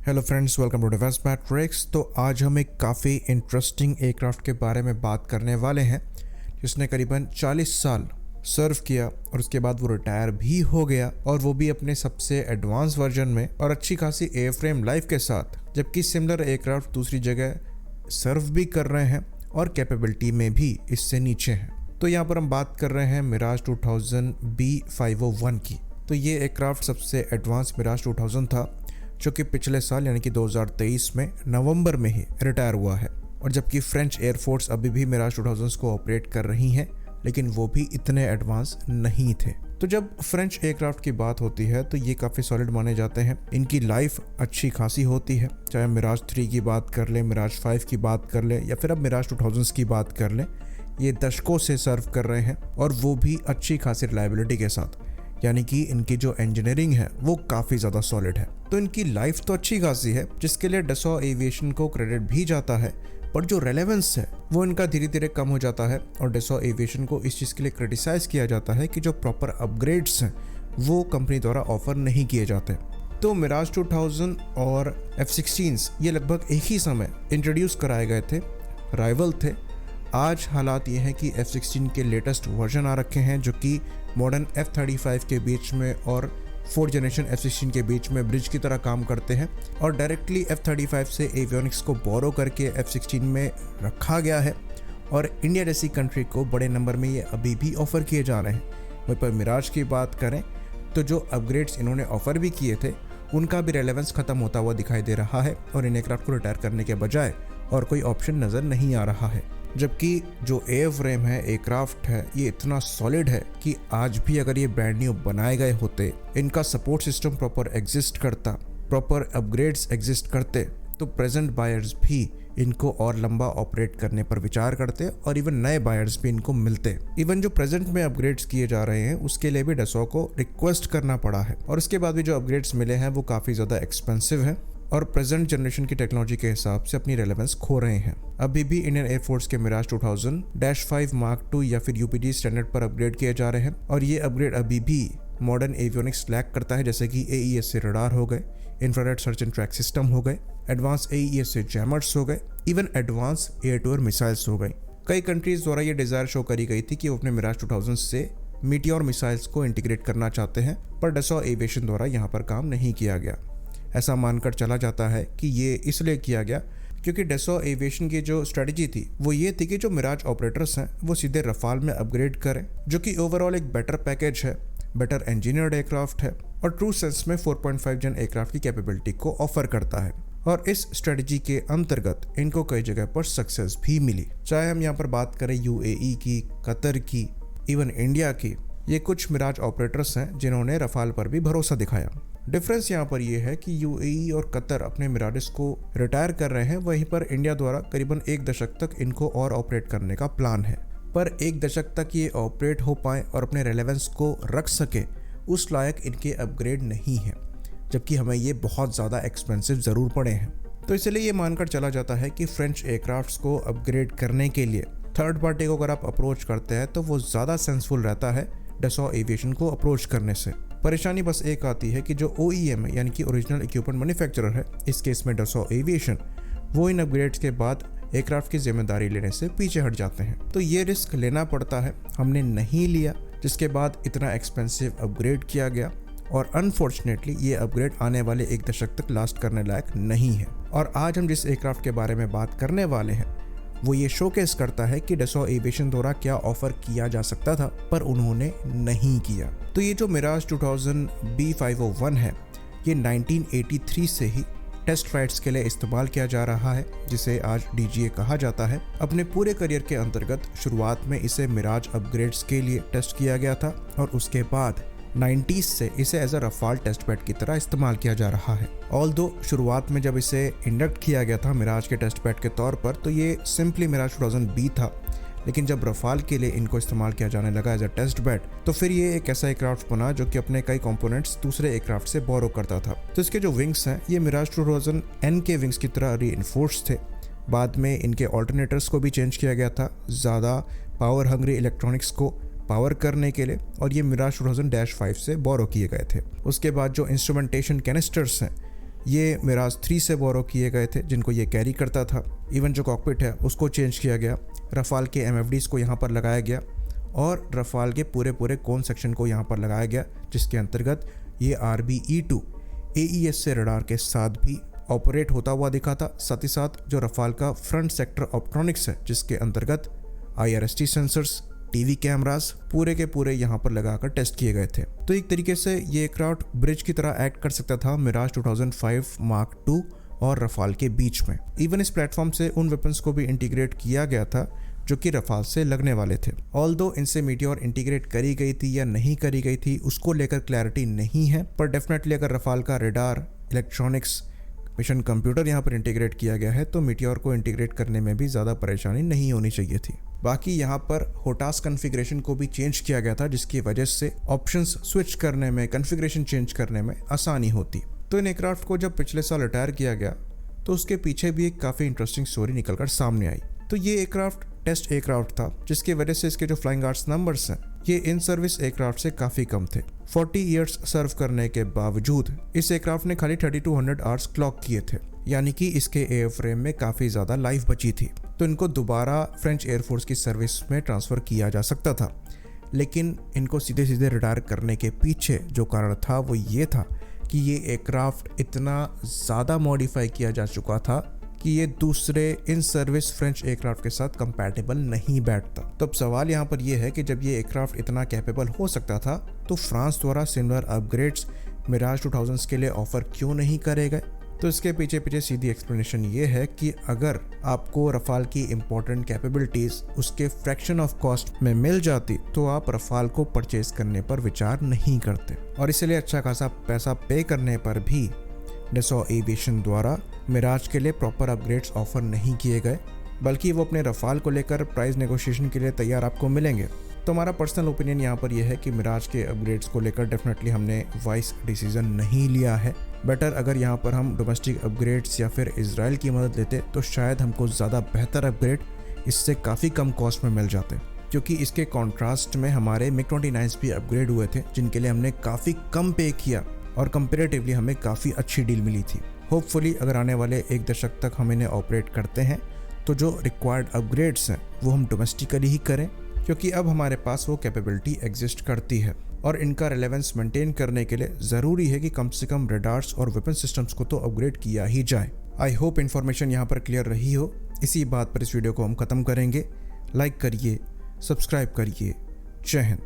Hello friends, welcome to defence matrix. तो आज हम एक काफ़ी इंटरेस्टिंग एयरक्राफ्ट के बारे में बात करने वाले हैं जिसने करीबन 40 साल सर्व किया और उसके बाद वो रिटायर भी हो गया, और वो भी अपने सबसे एडवांस वर्जन में और अच्छी खासी एयरफ्रेम लाइफ के साथ, जबकि सिमिलर एयरक्राफ्ट दूसरी जगह सर्व भी कर रहे हैं और कैपेबिलिटी में भी इससे नीचे हैं। तो यहाँ पर हम बात कर रहे हैं मिराज 2000 B501 की। तो ये एयरक्राफ्ट सबसे एडवांस मिराज 2000 था जो कि पिछले साल यानी कि 2023 में नवंबर में ही रिटायर हुआ है। और जबकि फ्रेंच एयरफोर्स अभी भी मिराज 2000 को ऑपरेट कर रही हैं, लेकिन वो भी इतने एडवांस नहीं थे। तो जब फ्रेंच एयरक्राफ्ट की बात होती है तो ये काफ़ी सॉलिड माने जाते हैं। इनकी लाइफ अच्छी खासी होती है, चाहे मिराज 3 की बात कर ले, मिराज 5 की बात कर ले, या फिर अब मिराज 2000 की बात कर ले। ये दशकों से सर्व कर रहे हैं और वो भी अच्छी खासी रिलायबिलिटी के साथ, यानी कि इनकी जो इंजीनियरिंग है वो काफ़ी ज़्यादा सॉलिड है। तो इनकी लाइफ तो अच्छी खासी है, जिसके लिए डसॉ एविएशन को क्रेडिट भी जाता है, पर जो रेलेवेंस है वो इनका धीरे धीरे कम हो जाता है। और डसॉ एविएशन को इस चीज़ के लिए क्रिटिसाइज किया जाता है कि जो प्रॉपर अपग्रेड्स हैं वो कंपनी द्वारा ऑफर नहीं किए जाते। तो मिराज 2000 और F-16 ये लगभग एक ही समय इंट्रोड्यूस कराए गए थे, राइवल थे। आज हालात ये हैं कि F-16 के लेटेस्ट वर्जन आ रखे हैं जो कि मॉडर्न F-35 के बीच में और 4th जनरेशन F-16 के बीच में ब्रिज की तरह काम करते हैं, और डायरेक्टली F-35 से एवियोनिक्स को बोरो करके F-16 में रखा गया है। और इंडिया जैसी कंट्री को बड़े नंबर में ये अभी भी ऑफ़र किए जा रहे हैं। वहीं पर मिराज की बात करें तो जो अपग्रेड्स इन्होंने ऑफ़र भी किए थे उनका भी रेलेवेंस ख़त्म होता हुआ दिखाई दे रहा है, और इन एयरक्राफ्ट को रिटायर करने के बजाय और कोई ऑप्शन नज़र नहीं आ रहा है। जबकि जो एयरफ्रेम है, एयरक्राफ्ट है, ये इतना सॉलिड है कि आज भी अगर ये ब्रांड न्यू बनाए गए होते, इनका सपोर्ट सिस्टम प्रॉपर एग्जिस्ट करता, प्रॉपर अपग्रेड्स एग्जिस्ट करते, तो प्रेजेंट बायर्स भी इनको और लंबा ऑपरेट करने पर विचार करते और इवन नए बायर्स भी इनको मिलते। इवन जो प्रेजेंट में अपग्रेड्स किए जा रहे हैं उसके लिए भी डसॉ को रिक्वेस्ट करना पड़ा है, और उसके बाद भी जो अपग्रेड्स मिले हैं वो काफ़ी ज़्यादा एक्सपेंसिव हैं और प्रेजेंट जनरेशन की टेक्नोलॉजी के हिसाब से अपनी रेलेवेंस खो रहे हैं। अभी भी इंडियन एयरफोर्स के मिराज 2000-5 Mark II या फिर UPD स्टैंडर्ड पर अपग्रेड किए जा रहे हैं, और ये अपग्रेड अभी भी मॉडर्न एवियोनिक्स लैक करता है, जैसे कि AES से रडार हो गए, infrared search and track system हो गए, एडवांस AES से जैमर्स हो गए, even advance air to air missiles हो गई। कई कंट्रीज द्वारा ये डिज़ायर शो करी गई थी कि वो अपने मिराज 2000 से मीटियोर मिसाइल्स को इंटीग्रेट करना चाहते हैं, पर डसॉ एविएशन द्वारा यहाँ पर काम नहीं किया गया। ऐसा मानकर चला जाता है कि ये इसलिए किया गया क्योंकि डसॉ एविएशन की जो स्ट्रेटजी थी वो ये थी कि जो मिराज ऑपरेटर्स हैं वो सीधे रफाल में अपग्रेड करें, जो कि ओवरऑल एक बेटर पैकेज है, बेटर इंजीनियर्ड एयरक्राफ्ट है और ट्रू सेंस में 4.5 जन एयरक्राफ्ट की कैपेबिलिटी को ऑफर करता है। और इस स्ट्रेटजी के अंतर्गत इनको कई जगह पर सक्सेस भी मिली, चाहे हम यहाँ पर बात करें UAE की, कतर की, इवन इंडिया की। ये कुछ मिराज ऑपरेटर्स हैं जिन्होंने रफाल पर भी भरोसा दिखाया। डिफरेंस यहाँ पर यह है कि UAE और कतर अपने मिराजेस को रिटायर कर रहे हैं, वहीं पर इंडिया द्वारा करीबन 1 दशक तक इनको और ऑपरेट करने का प्लान है। पर 1 दशक तक ये ऑपरेट हो पाए और अपने रेलेवेंस को रख सके, उस लायक इनके अपग्रेड नहीं है, जबकि हमें ये बहुत ज़्यादा एक्सपेंसिव ज़रूर पड़े हैं। तो इसलिए ये मानकर चला जाता है कि फ्रेंच एयरक्राफ्ट्स को अपग्रेड करने के लिए थर्ड पार्टी को अगर आप अप्रोच करते हैं तो वो ज़्यादा सेंसफुल रहता है डसॉ एविएशन को अप्रोच करने से। परेशानी बस एक आती है कि जो OEM है, यानी कि ओरिजिनल इक्विपमेंट मैन्युफैक्चरर है, इस केस में डसॉ एविएशन, वो इन अपग्रेड्स के बाद एयरक्राफ्ट की जिम्मेदारी लेने से पीछे हट जाते हैं। तो ये रिस्क लेना पड़ता है, हमने नहीं लिया, जिसके बाद इतना एक्सपेंसिव अपग्रेड किया गया, और अनफॉर्चुनेटली ये अपग्रेड आने वाले 1 दशक तक लास्ट करने लायक नहीं है। और आज हम जिस एयरक्राफ्ट के बारे में बात करने वाले हैं वो ये शोकेस करता है कि डसॉ एविएशन द्वारा क्या ऑफर किया जा सकता था पर उन्होंने नहीं किया। तो ये जो मिराज 2000 B501 है, ये 1983 से ही टेस्ट फ्लाइट्स के लिए इस्तेमाल किया जा रहा है, जिसे आज DGA कहा जाता है। अपने पूरे करियर के अंतर्गत शुरुआत में इसे मिराज अपग्रेड्स के लिए टेस्ट किया गया था, और उसके बाद 90s से इसे as a Rafale test bed की तरह इस्तेमाल किया जा रहा है। ऑल्दो शुरुआत में जब इसे इंडक्ट किया गया था मिराज के टेस्ट बेड के तौर पर, तो ये सिंपली मिराज 2000 B था, लेकिन जब रफाल के लिए इनको इस्तेमाल किया जाने लगा एज अ टेस्ट बेड, तो फिर ये एक ऐसा एयरक्राफ्ट बना जो कि अपने कई कंपोनेंट्स दूसरे एयरक्राफ्ट से बोरो करता था। तो इसके जो विंग्स हैं ये मिराज 2000 N के विंग्स की तरह रीइंफोर्स थे। बाद में इनके ऑल्टरनेटर्स को भी चेंज किया गया था ज़्यादा पावर हंग्री इलेक्ट्रॉनिक्स को पावर करने के लिए, और ये मिराज 2000-5 से बोरो किए गए थे। उसके बाद जो इंस्ट्रूमेंटेशन कैनिस्टर्स हैं ये मिराज 3 से बोरो किए गए थे जिनको ये कैरी करता था। इवन जो कॉकपिट है उसको चेंज किया गया, रफाल के MFDs को यहाँ पर लगाया गया और रफाल के पूरे कोन सेक्शन को यहाँ पर लगाया गया, जिसके अंतर्गत ये RBE-2 AES से रडार के साथ भी ऑपरेट होता हुआ दिखा था। साथ ही साथ जो रफाल का फ्रंट सेक्टर ऑप्ट्रॉनिक्स है जिसके अंतर्गत IRST सेंसर्स, टीवी कैमरास पूरे के पूरे यहाँ पर लगाकर टेस्ट किए गए थे। तो एक तरीके से ये एयरक्राफ्ट ब्रिज की तरह एक्ट कर सकता था मिराज 2005 मार्क 2 और रफाल के बीच में। इवन इस प्लेटफॉर्म से उन वेपन्स को भी इंटीग्रेट किया गया था जो कि रफाल से लगने वाले थे। ऑल्दो इनसे मीटियोर इंटीग्रेट करी गई थी या नहीं करी गई थी उसको लेकर क्लैरिटी नहीं है, पर डेफिनेटली अगर रफाल का रेडार, इलेक्ट्रॉनिक्स, मिशन कंप्यूटर यहाँ पर इंटीग्रेट किया गया है तो मीटियोर को इंटीग्रेट करने में भी ज़्यादा परेशानी नहीं होनी चाहिए थी। बाकी यहाँ पर होटास कॉन्फ़िगरेशन को भी चेंज किया गया था जिसकी वजह से ऑप्शंस स्विच करने में, कॉन्फ़िगरेशन चेंज करने में आसानी होती। तो इन एयरक्राफ्ट को जब पिछले साल रिटायर किया गया तो उसके पीछे भी एक काफ़ी इंटरेस्टिंग स्टोरी निकलकर सामने आई। तो ये एयरक्राफ्ट टेस्ट एयरक्राफ्ट था जिसकी वजह से इसके जो फ्लाइंग आर्ट्स नंबर्स हैं ये इन सर्विस एयरक्राफ्ट से काफ़ी कम थे। 40 ईयर्स सर्व करने के बावजूद इस एयरक्राफ्ट ने खाली 3200 आवर्स क्लॉक किए थे, यानी कि इसके एयरफ्रेम में काफ़ी ज़्यादा लाइफ बची थी। तो इनको दोबारा फ्रेंच एयरफोर्स की सर्विस में ट्रांसफ़र किया जा सकता था, लेकिन इनको सीधे सीधे रिटायर करने के पीछे जो कारण था वो ये था कि ये एयरक्राफ्ट इतना ज़्यादा मॉडिफाई किया जा चुका था कि ये दूसरे इन सर्विस फ्रेंच एयरक्राफ्ट के साथ कंपैटिबल नहीं बैठता। तो अब सवाल यहाँ पर यह है कि जब ये एयरक्राफ्ट इतना कैपेबल हो सकता था तो फ्रांस द्वारा सिमिलर अपग्रेड्स मिराज 2000 के लिए ऑफर क्यों नहीं करे गए? तो इसके पीछे सीधी एक्सप्लेनेशन ये है कि अगर आपको रफाल की इम्पोर्टेंट कैपेबिलिटीज़ उसके फ्रैक्शन ऑफ कॉस्ट में मिल जाती तो आप रफाल को परचेज करने पर विचार नहीं करते, और इसलिए अच्छा खासा पैसा पे करने पर भी डसॉ एविएशन द्वारा मिराज के लिए प्रॉपर अपग्रेड्स ऑफर नहीं किए गए, बल्कि वो अपने रफाल को लेकर प्राइस नेगोशिएशन के लिए तैयार आपको मिलेंगे। तो हमारा पर्सनल ओपिनियन यहाँ पर यह है कि मिराज के अपग्रेड्स को लेकर डेफिनेटली हमने वाइस डिसीजन नहीं लिया है। बेटर अगर यहाँ पर हम डोमेस्टिक अपग्रेड्स या फिर इजराइल की मदद लेते तो शायद हमको ज़्यादा बेहतर अपग्रेड इससे काफ़ी कम कॉस्ट में मिल जाते, क्योंकि इसके कॉन्ट्रास्ट में हमारे MiG-29 भी अपग्रेड हुए थे जिनके लिए हमने काफ़ी कम पे किया और कंपेरेटिवली हमें काफ़ी अच्छी डील मिली थी। होपफुली अगर आने वाले 1 दशक तक हम इन्हें ऑपरेट करते हैं तो जो रिक्वायर्ड अपग्रेड्स हैं वो हम डोमेस्टिकली ही करें, क्योंकि अब हमारे पास वो कैपेबिलिटी एग्जिस्ट करती है और इनका रेलेवेंस मेंटेन करने के लिए ज़रूरी है कि कम से कम रेडार्स और वेपन सिस्टम्स को तो अपग्रेड किया ही जाए। आई होप इन्फॉर्मेशन यहाँ पर क्लियर रही हो। इसी बात पर इस वीडियो को हम ख़त्म करेंगे। लाइक करिए, सब्सक्राइब करिए। जय हिंद।